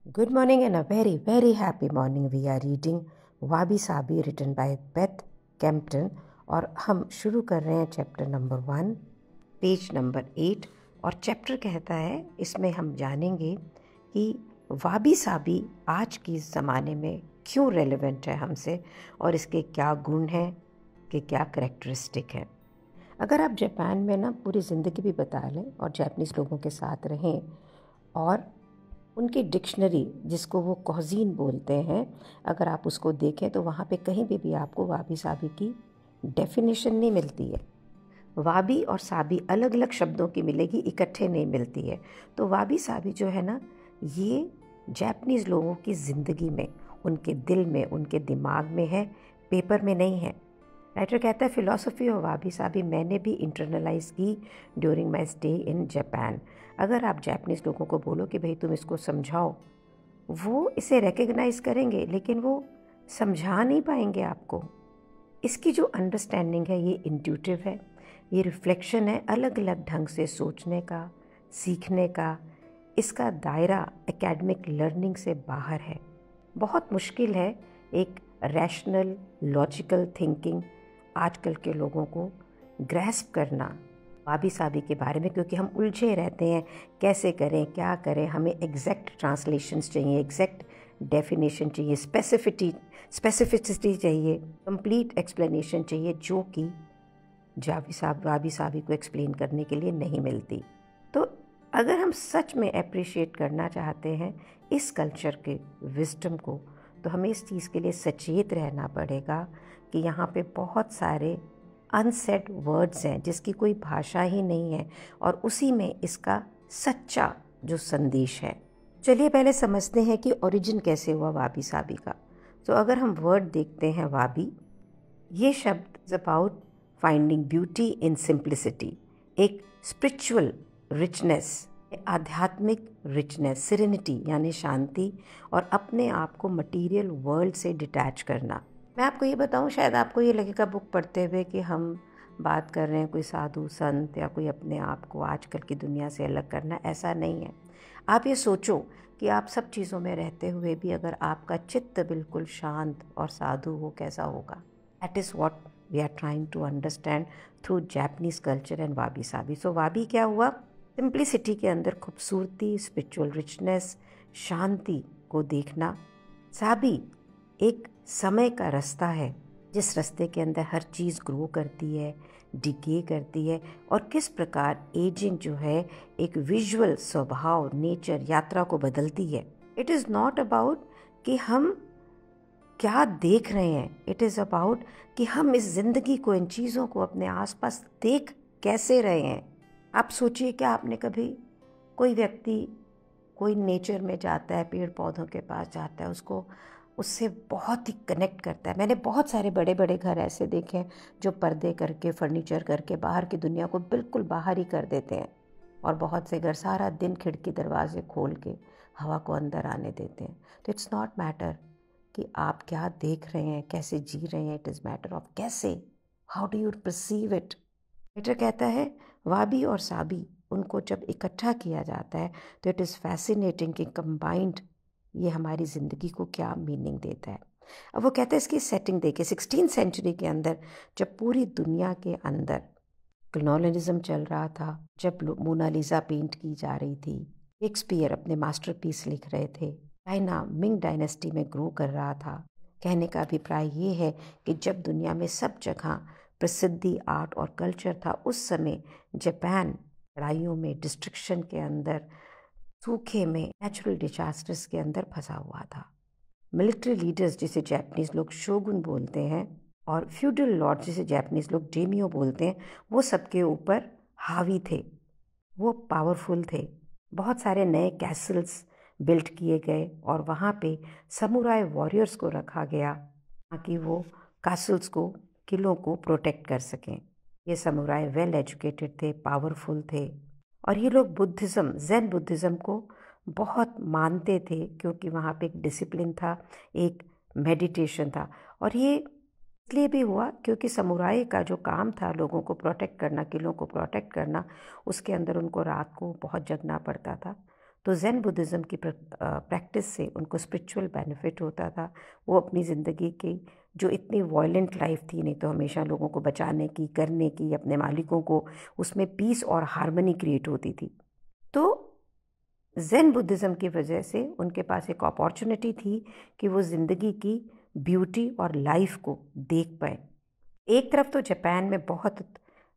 Good morning and a very, very happy morning. We are reading Wabi Sabi written by Beth Kempton और हम शुरू कर रहे हैं चैप्टर नंबर 1 पेज नंबर 8 और चैप्टर कहता है इसमें हम जानेंगे कि वाबी साबी आज के ज़माने में क्यों रेलेवेंट है हमसे और इसके क्या गुण हैं कि क्या करेक्टरिस्टिक है। अगर आप जापान में ना पूरी ज़िंदगी भी बिता लें और जापानीज़ लोगों के साथ रहें और उनकी डिक्शनरी जिसको वो कोजीन बोलते हैं, अगर आप उसको देखें तो वहाँ पे कहीं भी आपको वाबी साबी की डेफिनेशन नहीं मिलती है। वाबी और साबी अलग अलग शब्दों की मिलेगी, इकट्ठे नहीं मिलती है। तो वाबी साबी जो है ना, ये जापानीज़ लोगों की ज़िंदगी में, उनके दिल में, उनके दिमाग में है, पेपर में नहीं है। राइटर कहता है फ़िलॉसफी और वाबी साबी मैंने भी इंटरनलाइज की during my stay in Japan. अगर आप जापानीज़ लोगों को बोलो कि भाई तुम इसको समझाओ, वो इसे रिकग्नाइज़ करेंगे लेकिन वो समझा नहीं पाएंगे आपको। इसकी जो अंडरस्टैंडिंग है ये इंट्यूटिव है, ये रिफ्लेक्शन है अलग अलग ढंग से सोचने का, सीखने का। इसका दायरा एकेडमिक लर्निंग से बाहर है। बहुत मुश्किल है एक रैशनल लॉजिकल थिंकिंग आजकल के लोगों को ग्रैस्प करना वाबी साबी के बारे में, क्योंकि हम उलझे रहते हैं कैसे करें, क्या करें। हमें एग्जैक्ट ट्रांसलेशंस चाहिए, एग्जैक्ट डेफिनेशन चाहिए, स्पेसिफिसिटी चाहिए, कंप्लीट एक्सप्लेनेशन चाहिए, जो कि वाबी साबी को एक्सप्लेन करने के लिए नहीं मिलती। तो अगर हम सच में अप्रिशिएट करना चाहते हैं इस कल्चर के विजडम को, तो हमें इस चीज़ के लिए सचेत रहना पड़ेगा कि यहाँ पे बहुत सारे अनसेड वर्ड्स हैं जिसकी कोई भाषा ही नहीं है और उसी में इसका सच्चा जो संदेश है। चलिए पहले समझते हैं कि ओरिजिन कैसे हुआ वाबी साबी का। तो अगर हम वर्ड देखते हैं वाबी, ये शब्द is about finding beauty in simplicity, एक स्पिरिचुअल रिचनेस, आध्यात्मिक रिचनेस, सिरेनिटी यानी शांति और अपने आप को मटेरियल वर्ल्ड से डिटैच करना। मैं आपको ये बताऊं, शायद आपको ये लगेगा बुक पढ़ते हुए कि हम बात कर रहे हैं कोई साधु संत या कोई अपने आप को आजकल की दुनिया से अलग करना। ऐसा नहीं है। आप ये सोचो कि आप सब चीज़ों में रहते हुए भी अगर आपका चित्त बिल्कुल शांत और साधु हो, कैसा होगा। That is what we are trying to understand through Japanese culture and wabi sabi. So wabi क्या हुआ? सिंप्लिसिटी के अंदर खूबसूरती, स्पिरिचुअल रिचनेस, शांति को देखना। साबी एक समय का रास्ता है जिस रास्ते के अंदर हर चीज़ ग्रो करती है, डिके करती है और किस प्रकार एजिंग जो है एक विजुअल स्वभाव, नेचर, यात्रा को बदलती है। इट इज़ नॉट अबाउट कि हम क्या देख रहे हैं, इट इज़ अबाउट कि हम इस ज़िंदगी को, इन चीज़ों को अपने आसपास देख कैसे रहे हैं। आप सोचिए कि आपने कभी कोई व्यक्ति कोई नेचर में जाता है, पेड़ पौधों के पास जाता है, उसको उससे बहुत ही कनेक्ट करता है। मैंने बहुत सारे बड़े बड़े घर ऐसे देखे हैं जो पर्दे करके, फर्नीचर करके बाहर की दुनिया को बिल्कुल बाहर ही कर देते हैं और बहुत से घर सारा दिन खिड़की दरवाजे खोल के हवा को अंदर आने देते हैं। तो इट्स नॉट मैटर कि आप क्या देख रहे हैं, कैसे जी रहे हैं, इट इज़ मैटर ऑफ कैसे, how do you perceive it. Writer कहता है वाबी और साबी, उनको जब इकट्ठा किया जाता है तो इट इज़ फैसिनेटिंग कि कंबाइंड ये हमारी ज़िंदगी को क्या मीनिंग देता है। अब वो कहते हैं इसकी सेटिंग देखिए, 16th सेंचुरी के अंदर जब पूरी दुनिया के अंदर कॉलोनियलिज्म चल रहा था, जब मोनालिसा पेंट की जा रही थी, शेक्सपियर अपने मास्टरपीस लिख रहे थे, चाइना मिंग डायनेस्टी में ग्रो कर रहा था। कहने का अभिप्राय ये है कि जब दुनिया में सब जगह प्रसिद्धि, आर्ट और कल्चर था, उस समय जापान लड़ाइयों में, डिस्ट्रक्शन के अंदर, सूखे में, नेचुरल डिजास्टर्स के अंदर फंसा हुआ था। मिलिट्री लीडर्स जिसे जापानीज़ लोग शोगुन बोलते हैं और फ्यूडल लॉर्ड जिसे जापानीज़ लोग डेमियो बोलते हैं, वो सबके ऊपर हावी थे, वो पावरफुल थे। बहुत सारे नए कैसल्स बिल्ट किए गए और वहाँ पे समुराई वॉरियर्स को रखा गया ताकि वो कैसल्स को, किलों को प्रोटेक्ट कर सकें। ये समुराई वेल एजुकेटेड थे, पावरफुल थे और ये लोग बुद्धिज़्म, ज़ेन बुद्धिज़्म को बहुत मानते थे क्योंकि वहाँ पे एक डिसिप्लिन था, एक मेडिटेशन था। और ये इसलिए भी हुआ क्योंकि समुराई का जो काम था लोगों को प्रोटेक्ट करना, किलों को प्रोटेक्ट करना, उसके अंदर उनको रात को बहुत जगना पड़ता था। तो ज़ेन बुद्धिज़्म की प्रैक्टिस से उनको स्पिरिचुअल बेनिफिट होता था। वो अपनी ज़िंदगी की जो इतनी वॉयलेंट लाइफ थी, नहीं तो हमेशा लोगों को बचाने की, करने की, अपने मालिकों को, उसमें पीस और हार्मनी क्रिएट होती थी। तो ज़ेन बुद्धिज़्म की वजह से उनके पास एक अपॉर्चुनिटी थी कि वो ज़िंदगी की ब्यूटी और लाइफ को देख पाए। एक तरफ तो जापान में बहुत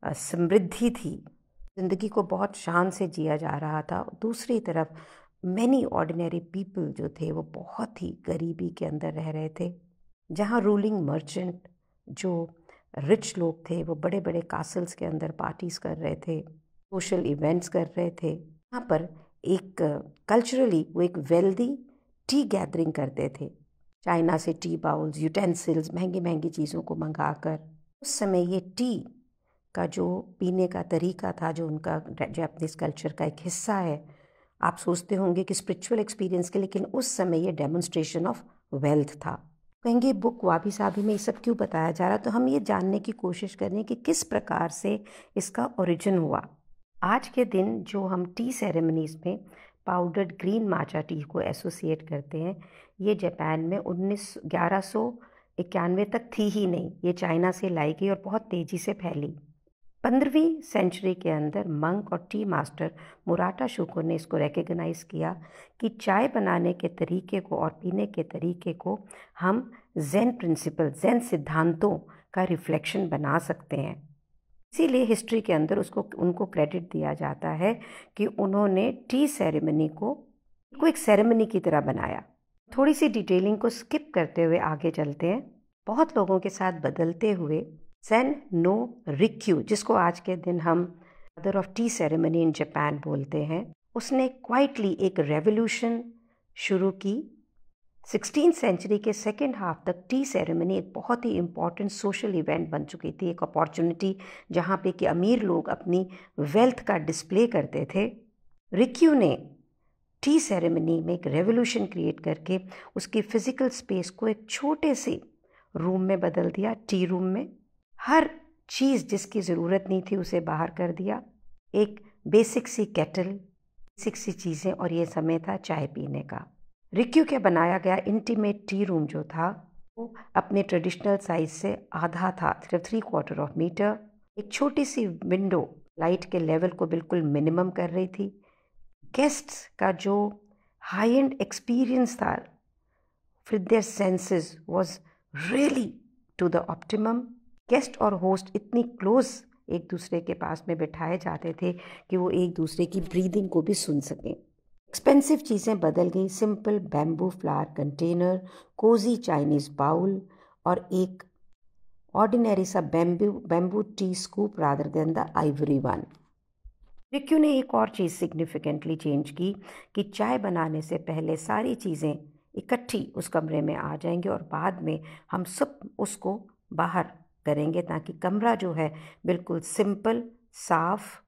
समृद्धि थी, ज़िंदगी को बहुत शान से जिया जा रहा था। दूसरी तरफ मैनी ऑर्डिनरी पीपल जो थे वो बहुत ही गरीबी के अंदर रह रहे थे। जहाँ रूलिंग मर्चेंट जो रिच लोग थे वो बड़े बड़े कासल्स के अंदर पार्टीज़ कर रहे थे, सोशल इवेंट्स कर रहे थे। यहाँ पर एक कल्चरली वो एक वेल्दी टी गैदरिंग करते थे, चाइना से टी बाउल्स, यूटेंसिल्स, महंगी महंगी चीज़ों को मंगाकर। उस समय ये टी का जो पीने का तरीका था, जो उनका जापानीज कल्चर का एक हिस्सा है, आप सोचते होंगे कि स्पिरिचुअल एक्सपीरियंस के, लेकिन उस समय ये डेमोन्स्ट्रेशन ऑफ वेल्थ था। कहेंगे बुक वाबी साबी में ये सब क्यों बताया जा रहा, तो हम ये जानने की कोशिश करें कि किस प्रकार से इसका ओरिजिन हुआ। आज के दिन जो हम टी सेरेमनीज़ में पाउडर्ड ग्रीन माचा टी को एसोसिएट करते हैं, ये जापान में 1191 तक थी ही नहीं। ये चाइना से लाई गई और बहुत तेज़ी से फैली। 15वीं सेंचुरी के अंदर मंक और टी मास्टर मुराटा शोको ने इसको रिकग्नाइज़ किया कि चाय बनाने के तरीके को और पीने के तरीके को हम ज़ेन प्रिंसिपल, ज़ेन सिद्धांतों का रिफ्लेक्शन बना सकते हैं। इसीलिए हिस्ट्री के अंदर उनको क्रेडिट दिया जाता है कि उन्होंने टी सेरेमनी को एक सेरेमनी की तरह बनाया। थोड़ी सी डिटेलिंग को स्किप करते हुए आगे चलते हैं। बहुत लोगों के साथ बदलते हुए ज़ेन नो रिक्यू, जिसको आज के दिन हम mother of T ceremony in Japan बोलते हैं, उसने क्वाइटली एक रेवोल्यूशन शुरू की। 16th सेंचुरी के सेकेंड हाफ तक टी सेरेमनी एक बहुत ही इम्पॉर्टेंट सोशल इवेंट बन चुकी थी, एक अपॉर्चुनिटी जहाँ पे कि अमीर लोग अपनी वेल्थ का डिस्प्ले करते थे। रिक्यू ने टी सेरेमनी में एक रेवोल्यूशन क्रिएट करके उसकी फिजिकल स्पेस को एक छोटे से रूम में बदल दिया। टी रूम में हर चीज़ जिसकी ज़रूरत नहीं थी उसे बाहर कर दिया। एक बेसिक सी केटल, बेसिक सी चीज़ें, और ये समय था चाय पीने का। रिक्यू के बनाया गया इंटीमेट टी रूम जो था वो अपने ट्रेडिशनल साइज से आधा था, सिर्फ 3/4 मीटर। एक छोटी सी विंडो लाइट के लेवल को बिल्कुल मिनिमम कर रही थी। गेस्ट्स का जो हाई एंड एक्सपीरियंस था with their senses was really to the optimum. Guest और होस्ट इतनी क्लोज एक दूसरे के पास में बिठाए जाते थे कि वो एक दूसरे की ब्रीदिंग को भी सुन सकें। एक्सपेंसिव चीज़ें बदल गई। Simple bamboo flower container, cosy Chinese bowl और एक ऑर्डिनरी सा bamboo tea scoop rather than the ivory one. Rikyu ने एक और चीज़ सिग्निफिकेंटली चेंज की कि चाय बनाने से पहले सारी चीज़ें इकट्ठी उस कमरे में आ जाएंगी और बाद में हम सब उसको बाहर करेंगे, ताकि कमरा जो है बिल्कुल सिंपल, साफ,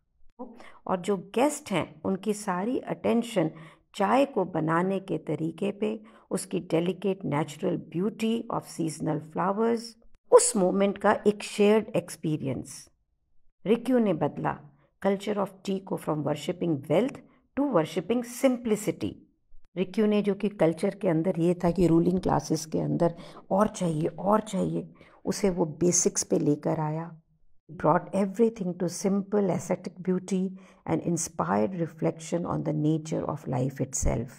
और जो गेस्ट हैं उनकी सारी अटेंशन चाय को बनाने के तरीके पे, उसकी delicate natural beauty of seasonal flowers, उस मोमेंट का एक शेयर्ड एक्सपीरियंस। रिक्यू ने बदला कल्चर ऑफ टी को from worshipping wealth to worshipping simplicity. Rikyu ने, जो कि कल्चर के अंदर ये था कि रूलिंग क्लासेस के अंदर और चाहिए, उसे वो बेसिक्स पे लेकर आया। Brought everything to simple aesthetic beauty and inspired reflection on the nature of life itself.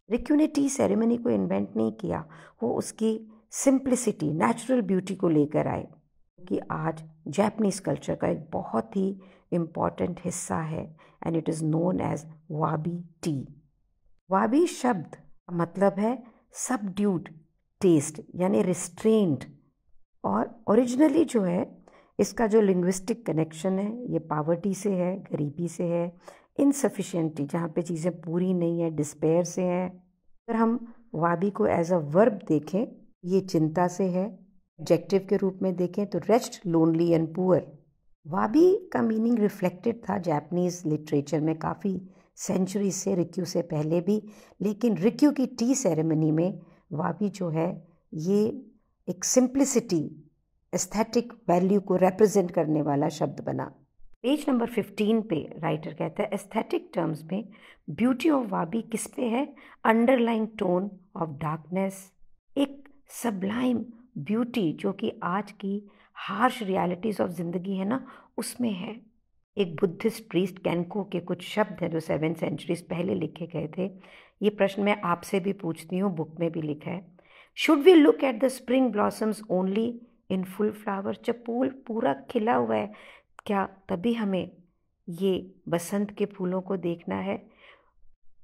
रिक्यू ने टी सेरेमनी को इन्वेंट नहीं किया, वो उसकी सिंप्लिसिटी, नेचुरल ब्यूटी को लेकर आए, कि आज जापानीज कल्चर का एक बहुत ही इम्पॉर्टेंट हिस्सा है, and it is known as wabi tea. Wabi शब्द का मतलब है सबड्यूड टेस्ट, यानी रिस्ट्रेंड, और ओरिजिनली जो है इसका जो लिंग्विस्टिक कनेक्शन है ये पावर्टी से है, गरीबी से है, इनसफिशिएंटी, जहाँ पे चीज़ें पूरी नहीं है, डिस्पेयर से है। अगर हम वाबी को एज अ वर्ब देखें, ये चिंता से है। एडजेक्टिव के रूप में देखें तो रेस्ट, लोनली एंड पुअर। वाबी का मीनिंग रिफ्लेक्टेड था जापानीज लिटरेचर में काफ़ी सेंचुरी से, रिक्यू से पहले भी, लेकिन रिक्यू की टी सेरेमनी में वाबी जो है ये एक सिंप्लिसिटी, एस्थेटिक वैल्यू को रिप्रेजेंट करने वाला शब्द बना। पेज नंबर 15 पे राइटर कहता है एस्थेटिक टर्म्स में ब्यूटी ऑफ वाबी किस पे है? अंडरलाइंग टोन ऑफ डार्कनेस, एक सबलाइम ब्यूटी जो कि आज की हार्श रियलिटीज ऑफ जिंदगी है ना, उसमें है। एक बुद्धिस्ट प्रीस्ट कैनको के कुछ शब्द हैं जो 7 सेंचुरीज पहले लिखे गए थे। ये प्रश्न मैं आपसे भी पूछती हूँ, बुक में भी लिखा है। Should we look at the spring blossoms only in full flower? जब फूल पूरा खिला हुआ है, क्या तभी हमें ये बसंत के फूलों को देखना है?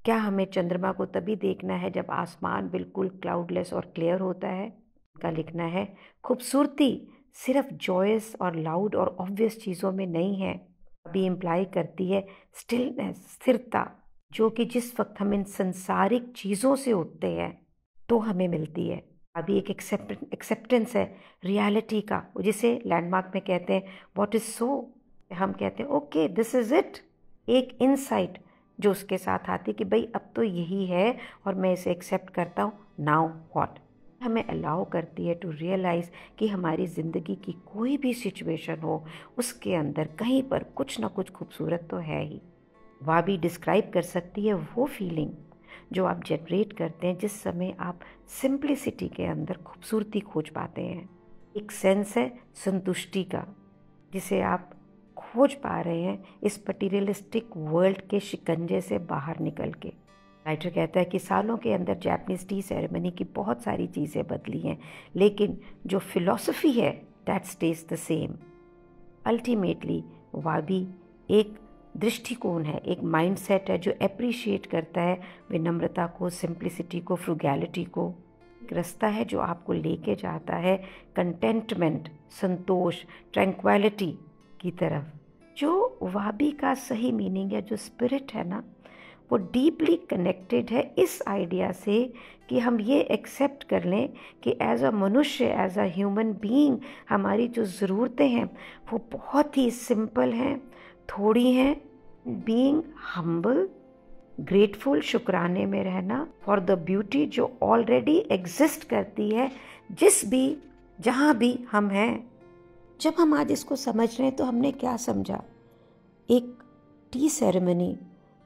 क्या हमें चंद्रमा को तभी देखना है जब आसमान बिल्कुल क्लाउडलेस और क्लियर होता है? का लिखना है खूबसूरती सिर्फ जॉयस और लाउड और ऑब्वियस चीज़ों में नहीं है, अभी इम्प्लाई करती है स्टिलनेस, स्थिरता, जो कि जिस वक्त हम इन संसारिक चीज़ों से उठते हैं तो हमें मिलती है। अभी एक एक्सेप्टेंस है रियलिटी का, जिसे लैंडमार्क में कहते हैं व्हाट इज सो। हम कहते हैं ओके दिस इज इट, एक इनसाइट जो उसके साथ आती कि भाई अब तो यही है और मैं इसे एक्सेप्ट करता हूँ, नाउ व्हाट। हमें अलाउ करती है टू रियलाइज़ कि हमारी ज़िंदगी की कोई भी सिचुएशन हो, उसके अंदर कहीं पर कुछ ना कुछ खूबसूरत तो है ही। वाबी डिस्क्राइब कर सकती है वो फीलिंग जो आप जनरेट करते हैं जिस समय आप सिंप्लिसिटी के अंदर खूबसूरती खोज पाते हैं। एक सेंस है संतुष्टि का, जिसे आप खोज पा रहे हैं इस मटीरियलिस्टिक वर्ल्ड के शिकंजे से बाहर निकल के। राइटर कहता है कि सालों के अंदर जापानीज टी सेरेमनी की बहुत सारी चीज़ें बदली हैं, लेकिन जो फिलॉसफी है that stays the same. Ultimately wabi एक दृष्टिकोण है, एक माइंडसेट है जो अप्रिशिएट करता है विनम्रता को, सिंप्लिसिटी को, फ्रुगैलिटी को। एक रास्ता है जो आपको लेके जाता है कंटेंटमेंट, संतोष, ट्रैंक्विलिटी की तरफ। जो वाबी का सही मीनिंग है, जो स्पिरिट है ना, वो डीपली कनेक्टेड है इस आइडिया से कि हम ये एक्सेप्ट कर लें कि एज अ मनुष्य, एज अ ह्यूमन बीइंग, हमारी जो ज़रूरतें हैं वो बहुत ही सिंपल हैं, थोड़ी हैं। बीइंग हम्बल, ग्रेटफुल, शुक्राने में रहना फॉर द ब्यूटी जो ऑलरेडी एग्जिस्ट करती है जिस भी जहाँ भी हम हैं। जब हम आज इसको समझ रहे हैं तो हमने क्या समझा? एक टी सेरेमनी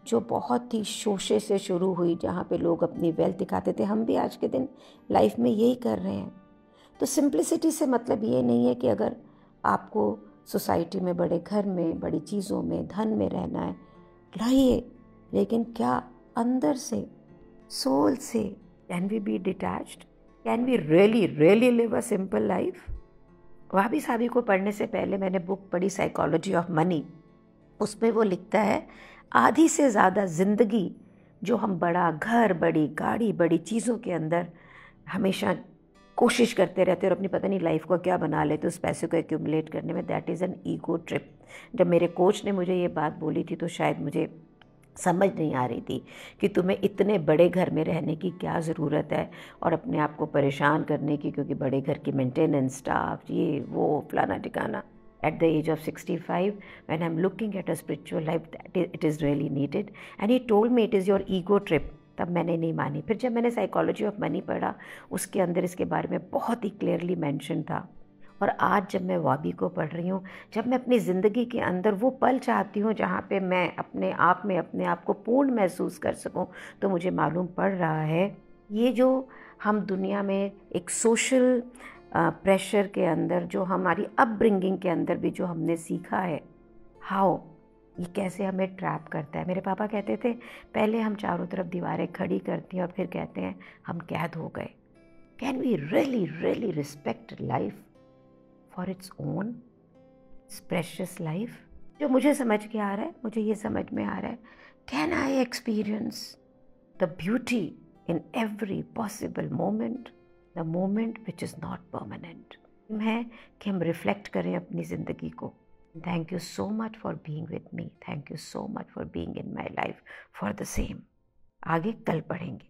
जो बहुत ही शोशे से शुरू हुई, जहाँ पे लोग अपनी वेल्थ दिखाते थे, हम भी आज के दिन लाइफ में यही कर रहे हैं। तो सिंप्लिसिटी से मतलब ये नहीं है कि अगर आपको सोसाइटी में, बड़े घर में, बड़ी चीज़ों में, धन में रहना है, रहिए, लेकिन क्या अंदर से, सोल से, can we be detached? Can we really live a simple life? Wabi sabi को पढ़ने से पहले मैंने बुक पढ़ी साइकोलॉजी ऑफ मनी। उसमें वो लिखता है आधी से ज़्यादा ज़िंदगी जो हम बड़ा घर, बड़ी गाड़ी, बड़ी चीज़ों के अंदर हमेशा कोशिश करते रहते हैं और अपनी पता नहीं लाइफ को क्या बना लेते उस पैसे को एक्यूमुलेट करने में, that is an ego trip. जब मेरे कोच ने मुझे ये बात बोली थी तो शायद मुझे समझ नहीं आ रही थी कि तुम्हें इतने बड़े घर में रहने की क्या ज़रूरत है और अपने आप को परेशान करने की, क्योंकि बड़े घर की मेंटेनेंस, स्टाफ, ये वो फलाना ठिकाना। At the age of 65, when I'm looking at a spiritual life, it is really needed. And he told me it is your ego trip. तब मैंने नहीं मानी। फिर जब मैंने साइकोलॉजी ऑफ मनी पढ़ा, उसके अंदर इसके बारे में बहुत ही क्लियरली मेंशन था। और आज जब मैं वाबी को पढ़ रही हूँ, जब मैं अपनी ज़िंदगी के अंदर वो पल चाहती हूँ जहाँ पे मैं अपने आप में अपने आप को पूर्ण महसूस कर सकूँ, तो मुझे मालूम पड़ रहा है ये जो हम दुनिया में एक सोशल प्रेशर के अंदर, जो हमारी अपब्रिंगिंग के अंदर भी जो हमने सीखा है, हाउ ये कैसे हमें ट्रैप करता है। मेरे पापा कहते थे पहले हम चारों तरफ दीवारें खड़ी करती हैं और फिर कहते हैं हम कैद हो गए। Can we really respect life for its own precious life? जो मुझे समझ के आ रहा है, मुझे ये समझ में आ रहा है, can I experience the beauty in every possible moment, the moment which is not permanent. है कि हम रिफ्लेक्ट करें अपनी ज़िंदगी को। Thank you so much for being with me, thank you so much for being in my life for the same. आगे कल पढ़ेंगे।